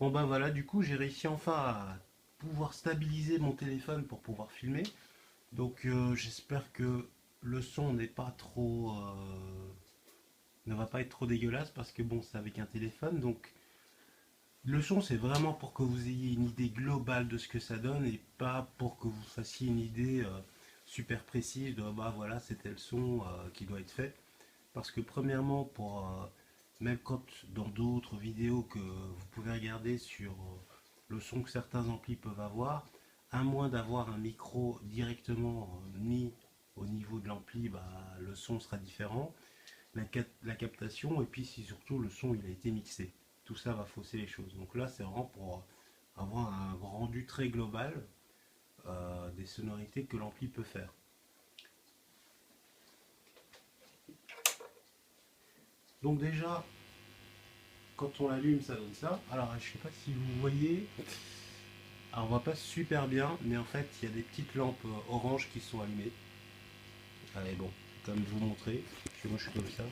Bon bah voilà, du coup j'ai réussi enfin à pouvoir stabiliser mon téléphone pour pouvoir filmer. Donc j'espère que le son n'est pas trop, ne va pas être trop dégueulasse parce que bon c'est avec un téléphone. Donc le son c'est vraiment pour que vous ayez une idée globale de ce que ça donne et pas pour que vous fassiez une idée super précise de bah voilà c'était le son qui doit être fait. Parce que premièrement pour même quand dans d'autres vidéos que vous pouvez regarder sur le son que certains amplis peuvent avoir, à moins d'avoir un micro directement mis au niveau de l'ampli, bah, le son sera différent, la captation, et puis si surtout le son il a été mixé. Tout ça va fausser les choses. Donc là c'est vraiment pour avoir un rendu très global des sonorités que l'ampli peut faire. Donc déjà, quand on l'allume, ça donne ça. Alors, je sais pas si vous voyez, alors on voit pas super bien, mais en fait, il y a des petites lampes oranges qui sont allumées. Allez, bon, comme je vous montrer, parce que moi je suis comme ça.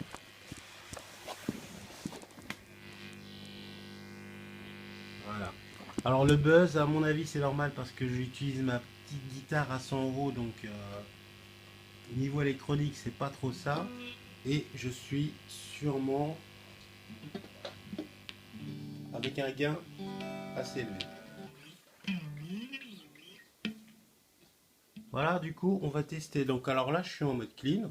Voilà. Alors le buzz, à mon avis, c'est normal parce que j'utilise ma petite guitare à 100 €, donc niveau électronique, c'est pas trop ça. Et je suis sûrement avec un gain assez élevé. Voilà, du coup, on va tester. Donc, alors là, je suis en mode clean.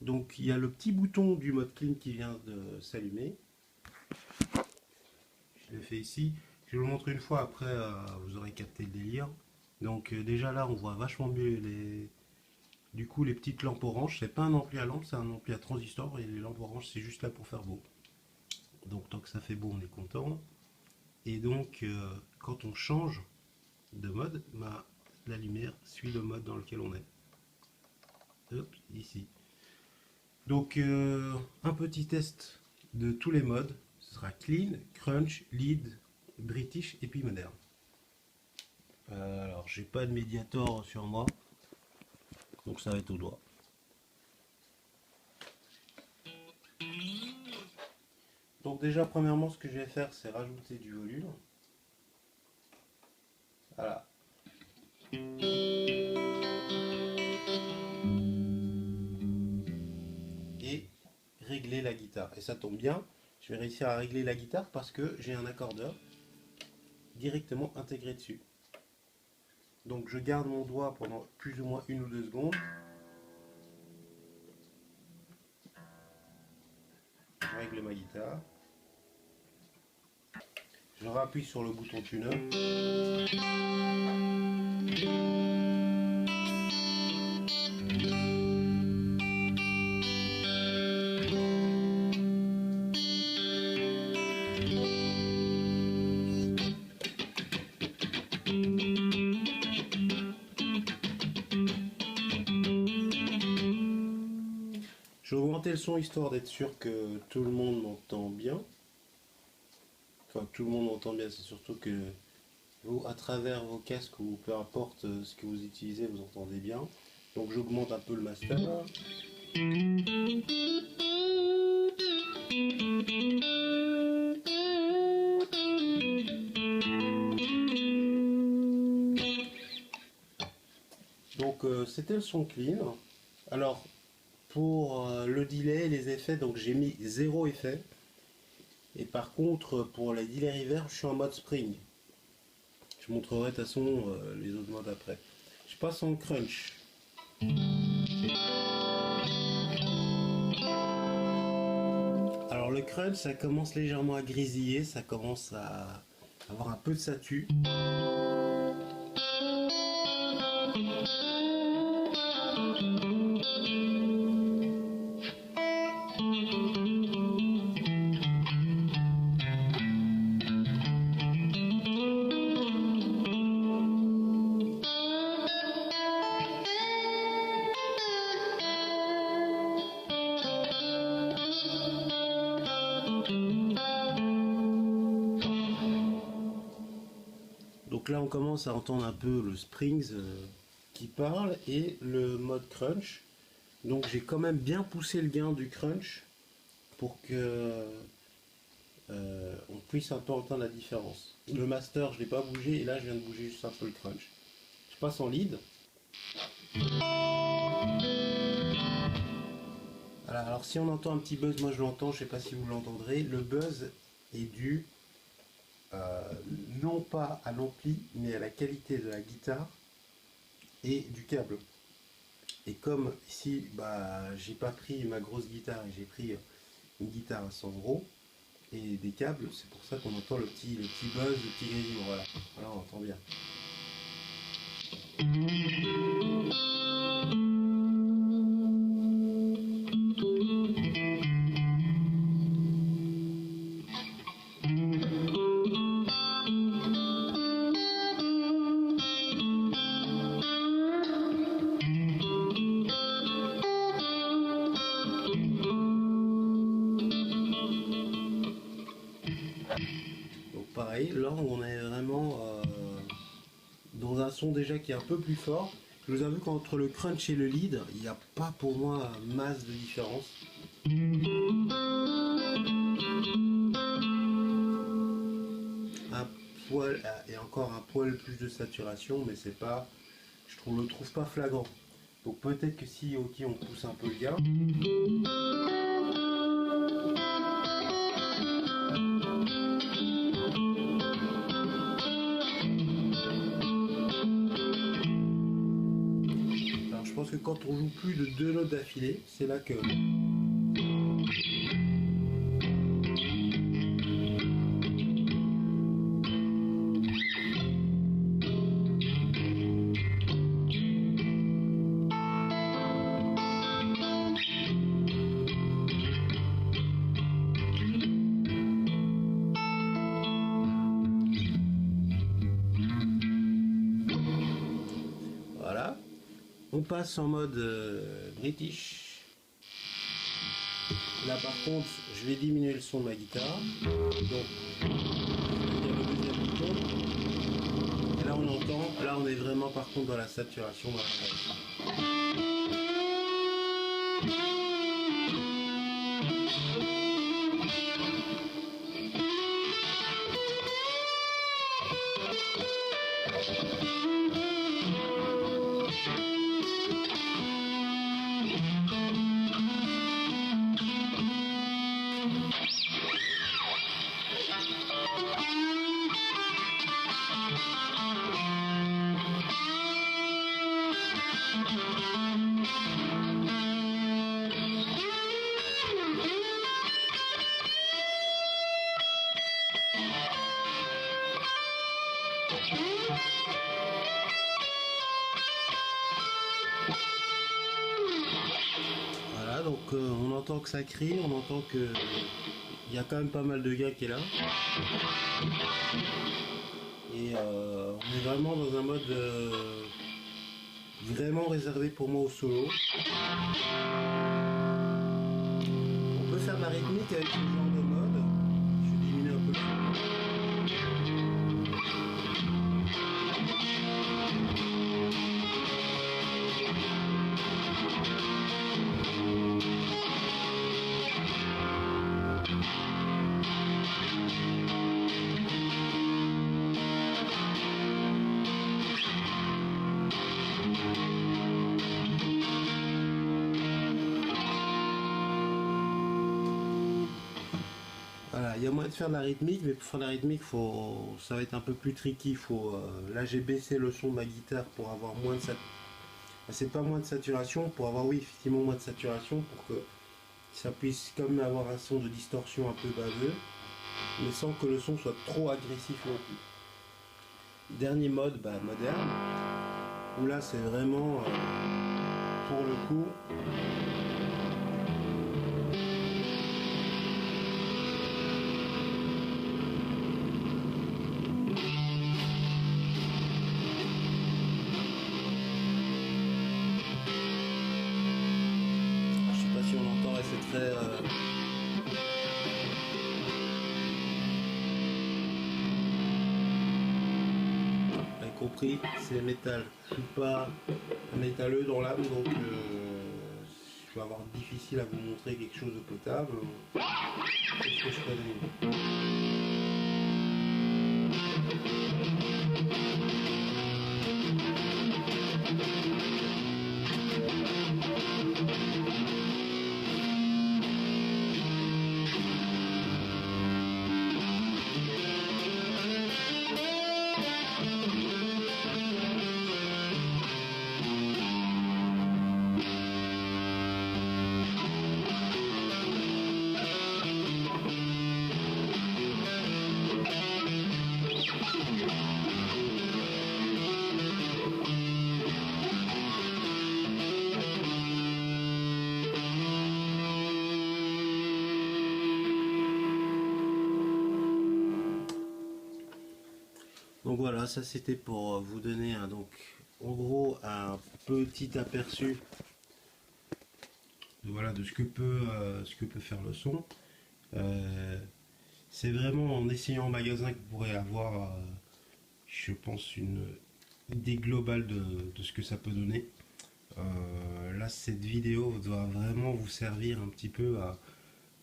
Donc, il y a le petit bouton du mode clean qui vient de s'allumer. Je l'ai fait ici. Je vous le montre une fois, après vous aurez capté le délire. Donc déjà là on voit vachement mieux du coup les petites lampes oranges. C'est pas un ampli à lampe, c'est un ampli à transistor et les lampes oranges c'est juste là pour faire beau. Donc tant que ça fait beau on est content. Et donc quand on change de mode, bah, la lumière suit le mode dans lequel on est. Hop, ici. Donc un petit test de tous les modes. Ce sera clean, crunch, lead, british et puis moderne. Alors, j'ai pas de médiator sur moi, donc ça va être au doigt. Donc déjà, premièrement, ce que je vais faire, c'est rajouter du volume. Voilà. Et régler la guitare. Et ça tombe bien, je vais réussir à régler la guitare parce que j'ai un accordeur directement intégré dessus. Donc je garde mon doigt pendant plus ou moins 1 ou 2 secondes. Je règle ma guitare. Je rappuie sur le bouton tuner. Je vais augmenter le son histoire d'être sûr que tout le monde m'entend bien. Enfin, tout le monde m'entend bien, c'est surtout que vous, à travers vos casques ou peu importe ce que vous utilisez, vous entendez bien. Donc j'augmente un peu le master. Donc c'était le son clean. Alors pour le delay, les effets, donc j'ai mis 0 effet. Et par contre pour les delay reverb, je suis en mode spring. Je montrerai de toute façon les autres modes après. Je passe en crunch. Alors le crunch, ça commence légèrement à grésiller, ça commence à avoir un peu de satu. Donc là on commence à entendre un peu le Springs qui parle et le mode crunch. Donc j'ai quand même bien poussé le gain du crunch pour que on puisse un peu entendre la différence. Le master, je l'ai pas bougé, et là, je viens de bouger juste un peu le crunch. Je passe en lead. Voilà, alors si on entend un petit buzz, moi je l'entends, je sais pas si vous l'entendrez. Le buzz est dû non pas à l'ampli, mais à la qualité de la guitare et du câble. Et comme ici, bah, j'ai pas pris ma grosse guitare et j'ai pris une guitare à 100 € et des câbles, c'est pour ça qu'on entend le petit buzz, le petit grésillement. Voilà, voilà, on entend bien. Donc pareil, là on est vraiment dans un son déjà qui est un peu plus fort. Je vous avoue qu'entre le crunch et le lead, il n'y a pas pour moi masse de différence. Un poil, et encore un poil plus de saturation, mais c'est pas, le trouve pas flagrant. Donc peut-être que si ok on pousse un peu le gain. Alors je pense que quand on joue plus de 2 notes d'affilée, c'est là que... Voilà. On passe en mode British. Là par contre, je vais diminuer le son de ma guitare. Donc, il y a le deuxième bouton. Et là on entend, là on est vraiment par contre dans la saturation. Dans la... Voilà, donc on entend que ça crie, on entend que il y a quand même pas mal de gars qui est là. Et on est vraiment dans un mode vraiment réservé pour moi au solo. On peut faire de la rythmique avec ce genre de mode. Je vais diminuer un peu le son. Voilà, il y a moyen de faire de la rythmique, mais pour faire de la rythmique, ça va être un peu plus tricky. Là, j'ai baissé le son de ma guitare pour avoir moins de saturation. C'est pas moins de saturation, pour avoir, oui, effectivement, moins de saturation, pour que ça puisse quand même avoir un son de distorsion un peu baveux, mais sans que le son soit trop agressif non plus. Dernier mode, moderne, où là, c'est vraiment, pour le coup... Vous avez compris, c'est métal. Je suis pas métalleux dans l'âme, donc je vais avoir difficile à vous montrer quelque chose de potable. Qu'est-ce que je peux donner? Donc voilà, ça c'était pour vous donner donc en gros un petit aperçu de, voilà, de ce que peut faire le son. C'est vraiment en essayant en magasin que vous pourrez avoir, je pense, une idée globale de ce que ça peut donner. Là, cette vidéo doit vraiment vous servir un petit peu à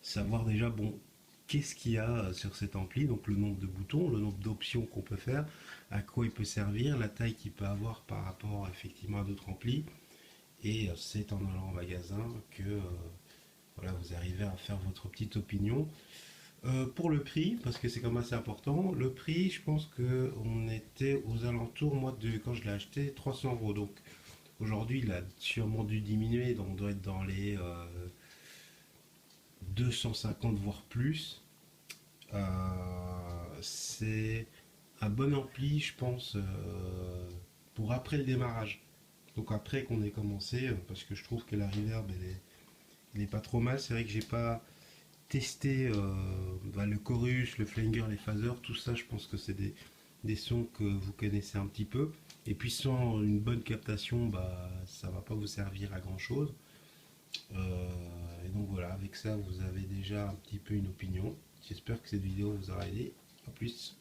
savoir déjà, bon, qu'est-ce qu'il y a sur cet ampli, donc le nombre de boutons, le nombre d'options qu'on peut faire, à quoi il peut servir, la taille qu'il peut avoir par rapport effectivement à d'autres amplis. Et c'est en allant en magasin que voilà, vous arrivez à faire votre petite opinion. Pour le prix, parce que c'est quand même assez important, le prix, je pense qu'on était aux alentours, moi, de quand je l'ai acheté, 300 euros. Donc aujourd'hui, il a sûrement dû diminuer, donc on doit être dans les 250 voire plus. C'est un bon ampli, je pense, pour après le démarrage. Donc après qu'on ait commencé, parce que je trouve que la reverb, elle est pas trop mal. C'est vrai que j'ai pas testé le chorus, le flanger, les phasers, tout ça. Je pense que c'est des sons que vous connaissez un petit peu. Et puis sans une bonne captation, ça va pas vous servir à grand chose. Et donc voilà, avec ça, vous avez déjà un petit peu une opinion. J'espère que cette vidéo vous aura aidé. A plus.